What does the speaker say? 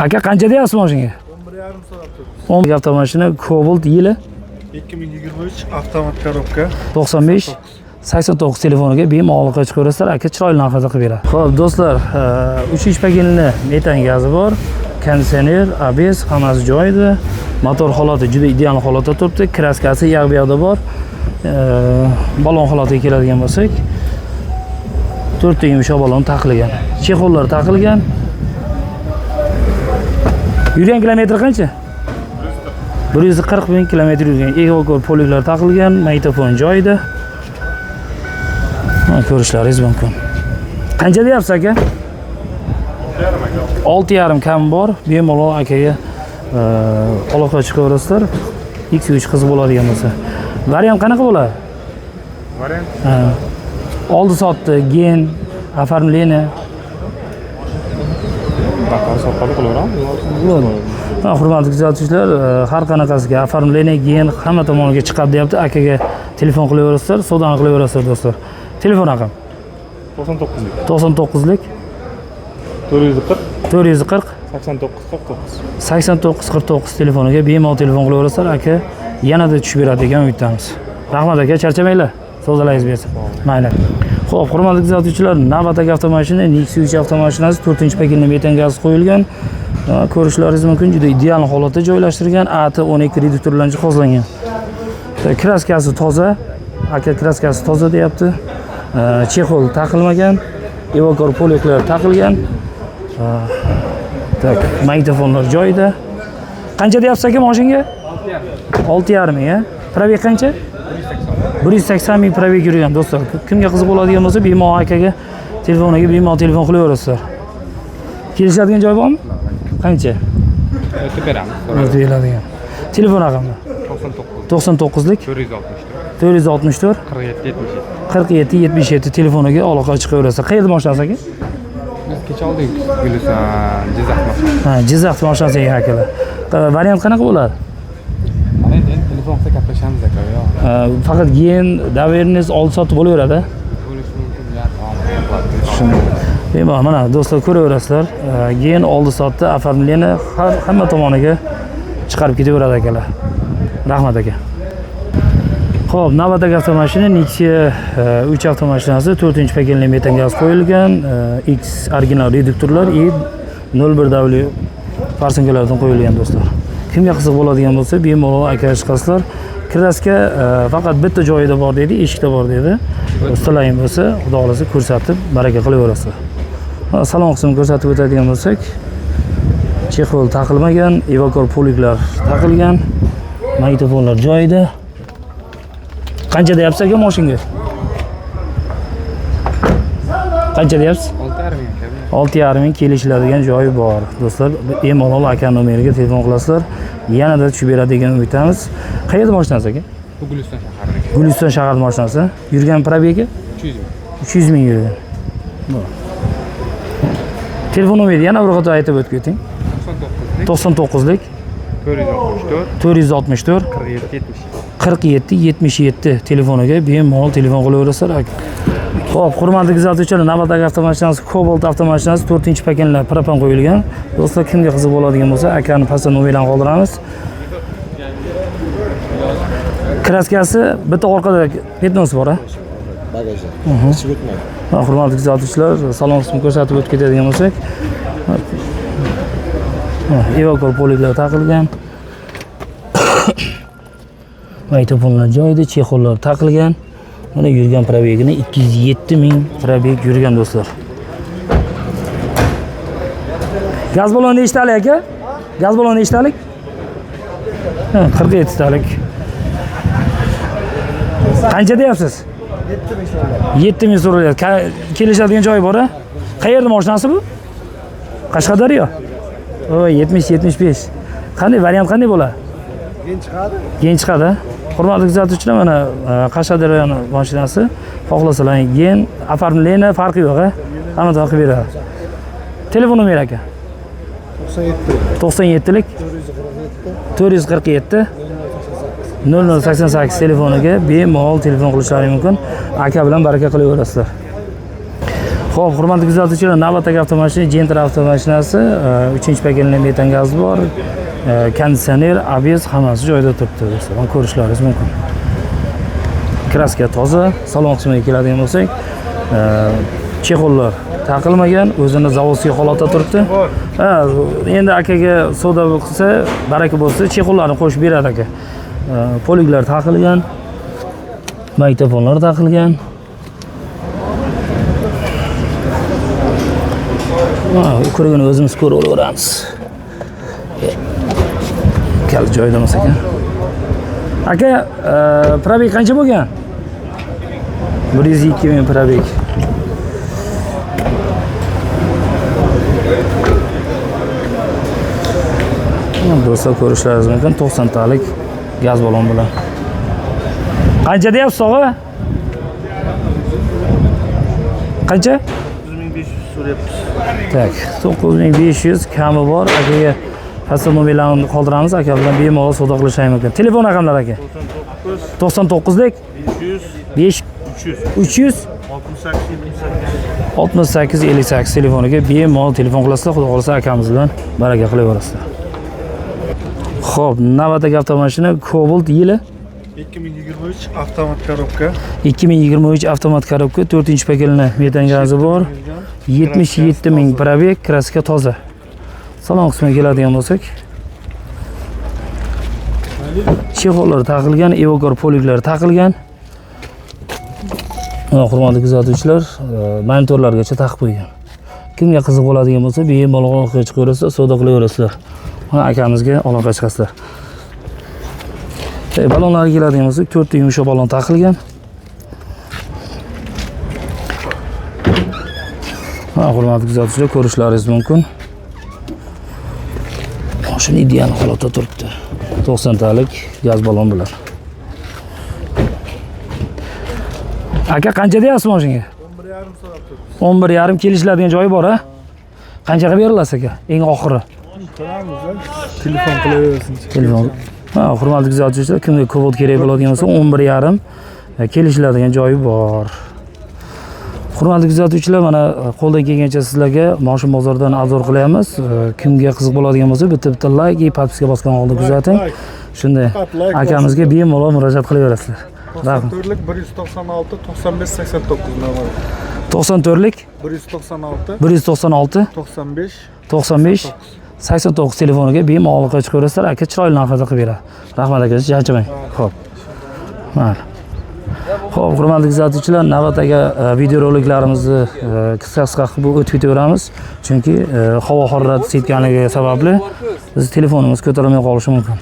Aka qancha deyapsiz mashinaga? 11,5 so'rab turibmiz. 10 avtomashina Cobalt yili 2023 avtomat korobka 95 89 telefoniga bemalol chiqaverasizlar. Aka chiroyli narxda qilib beradi. Xo'p, do'stlar, 3 pakinli metan gazi bor. Konditsioner, ABS hammasi joyida. Motor holati juda ideal holatda turibdi. Kraskasi yoq yoqda bor. Balon holatiga keladigan bo'lsak, 4 ta yumshoq balon taqilgan. Chexollar taqilgan. Yurgan kilometr qancha? 140 ming kilometr yurgan. Evokor poliklar taqilgan, magnitofon joyida. Ko'rishlaringiz mumkin. Qancha deyapsiz aka? 6,5 kam bor. Bemalol akaga aloqa chiqaverasizlar. X3 qiz bo'ladigan bo'lsa. Variant qanaqa bo'ladi? Variant? Oldi sotdi, gen, оформление. Hurmatli kuzatuvchilar, har qanaqasiga оформление, gen hamma tomoniga chiqadi deyapti. Akaga telefon qilaverasizlar, savdoni qilaverasizlar do'stlar. Telefon raqam 99lik 440 8949 telefoniga bemalol telefon qilaverasizlar. Aka yanada tushib beradi degan umiddamiz. Rahmat aka, charchamanglar. So'zlaringiz bersin. Mayli. Xo'p, hurmatli kuzatuvchilar, navbatdagi avtomashina Nexia 3 avtomashinasi 4-pakinli metan gaz qo'yilgan. Ko'rishlaringiz mumkin, juda ideal holatda joylashtirilgan, AT12 reduktor bilan jihozlangan. Kraskasi toza. Aka kraskasi toza deyapti. Chexol taqilmagan, evokor poliklar taqilgan. Tak, magnitofonlar joyida. Qancha deyapsiz aka mashinaga? 6,5 ming, Probeg qancha? 180 ming probeg yurgan do'stlar. Kimga qiziq bo'ladigan bo'lsa, bemalol akaga telefoniga bemalol telefon qilaverasizlar. Kelishadigan joy bormi? Qancha? O'tib beramiz. O'tib beradigan. Telefon raqami 99lik 464 47 77 telefoniga aloqa chiqaverasiz. Qayerda mashinasi aka? Biz kecha oldik Guliston Jizzax mashinasi. Ha, Jizzax mashinasi ekan akalar. Variant qanaqa bo'ladi? Endi telefon qilib gaplashamiz aka, yo. Faqat gen, daveriniz oldi sotib bo'laveradi. Bo'lishi mumkin, Bemalol mana do'stlar ko'raverasizlar. Gen oldi sotdi, оформление hamma tomoniga chiqarib ketaveradi akalar. Rahmat aka. Xo'p, navbatdagi avtomashina Nexia 3 avtomashinasi 4-pakinli metan gaz qo'yilgan, X original reduktorlar и 01W farsinkalardan qo'yilgan do'stlar. Kimga qiziq bo'ladigan bo'lsa, bemalol aka chiqasizlar. Kraska faqat bitta joyida bor dedi, eshikda bor dedi. Ustalayim bo'lsa, xudo xolasa ko'rsatib, baraka qilaverasizlar. Salon qismini ko'rsatib o'tadigan bo'lsak, chexol taqilmagan, evokor poliklar taqilgan, magnitofonlar joyida. Qancha deyapsiz aka mashinaga? Qancha deyapsiz? 6,5 ming kelishiladigan joyi bor. Do'stlar, bemalol aka nomeriga telefon qilasizlar. Yanada tushib beradi degan umiddamiz. Qayerda mashinasi aka? Bu Guliston shaharida. Guliston shahar mashinasi. Yurgan probegi 300 ming yurgan. Telefon nomeri yana bir qator aytib o'tib keting. 99lik 464 47 77 telefoniga bemalol telefon qilaverasizlar. Xo'p, hurmatli kuzatuvchilar, navbatdagi avtomashinasi Cobalt avtomashinasi 4-pakinli propan qo'yilgan. Do'stlar, kimga qiziq bo'ladigan bo'lsa, akani pastda nomerlarni qoldiramiz. Kraskasi bitta orqada petnosi bor, bagajda. Ichib o'tmaydi. Hurmatli kuzatuvchilar, salon qismini ko'rsatib o'tib ketadigan bo'lsak, evokor poliklar taqilgan. Magnitofonlar joyida, chexollar taqilgan. Mana yurgan probegini 207 ming probeg yurgan do'stlar. Gaz baloni nechtalik aka? Gaz baloni nechtalik? 47 talik. Qancha deyapsiz? 7 ming so'ralyapti. Kelishadigan joyi bor-a? Qayerda mashinasi bu? Qashqadaryo. O, 70-75. Qanday variant qanday bo'ladi? Gen chiqadi. Hurmatli kuzatuvchilar, mana Qashqadaryo mashinasi. Xohlasalar gen, оформление farqi yo'q, hamma taqib beradi. Telefon nomeri aka? 97lik 447 0088 telefoniga bemalol telefon qilishlari mumkin. Aka bilan baraka qilaverasizlar. Xo'p, hurmatli kuzatuvchilar, navbatdagi avtomashina Gentra avtomashinasi, 3-pakelli metan gazi bor, konditsioner, ABS hammasi joyida turibdi. Do'stlar, ko'rishlaringiz mumkin. Kraska toza, salon qismiga keladigan bo'lsak, chexollar taqilmagan, o'zini zavodskiy holatda turibdi. Endi akaga savdo qilsa, baraka bo'lsa, chexollarni qo'shib beradi aka. Poliglar taqilgan, magnitofonlar taqilgan. Ko'rgan o'zimiz ko'rib olaveramiz. Kalit joyida emas ekan. Aka, probeg qancha bo'lgan? 102 ming probeg. Do'stlar, ko'rishlaringiz mumkin, 90 talik gaz balon bilan. Qancha deyapsiz, tog'a? Qancha? 9500 so'rayapmiz. Tak, 9500 kami bor. Akaga hasab mobillarni qoldiramiz, aka bilan bemalol savdo qilishingiz mumkin. Telefon raqamlari aka? 99 lik 5 300 68 58 telefoniga bemalol telefon qilasizlar. Xudo xolasa akamiz bilan baraka qilaverasizlar. Xo'p, navbatdagi avtomashina Cobalt yili 2023 avtomat korobka. 2023 avtomat korobka, 4-pakelli metan gazi bor. 77 ming probeg, kraska toza. Salon qismiga keladigan bo'lsak, chexollar taqilgan, evokor poliglar taqilgan. Hurmatli kuzatuvchilar, monitorlargacha taqib qo'ygan. Kimga qiziq bo'ladigan bo'lsa, bemalol aloqaga chiqaverasizlar, savdo qilaverasizlar. Mana akamizga aloqa chiqasizlar. Balonlarga keladigan bo'lsak, 4 ta yumshoq balon taqilgan. Hurmatli kuzatuvchilar, ko'rishlaringiz mumkin. Mashina ideal holatda turibdi. 90 talik gaz balon bilan. Aka, qancha deyapsiz mashinaga? 11,5 so'rab turibmiz. 11,5 kelishiladigan joyi bor, ha? Qanchaga berilasiz aka? Eng oxiri. Telefon qilaversin. Telefon. Hurmatli kuzatuvchilar, kimga Cobalt kerak bo'ladigan bo'lsa, 11,5 kelishiladigan joyi bor. Hurmatli kuzatuvchilar, mana qo'ldan kelgancha sizlarga mashina bozoridan arzon qilyapmiz. Kimga qiziq bo'ladigan bo'lsa, bitta like, podpiska bosgan holda kuzating. Shunday akamizga bemalol murojaat qilaverasizlar. 94lik 196 95 89 nomeri. 94lik 196 196 95 95 89 telefoniga bemalol aloqa chiqaverasizlar. Aka chiroyli narxda qilib beradi. Rahmat aka, charchamang. Xo'p. Mana. Xo'p, hurmatli kuzatuvchilar, navbatdagi videoroliklarimizni qisqa qilib o'tib ketaveramiz. Chunki havo harorati setganligi sababli biz telefonimiz ko'tarilmay qolishi mumkin.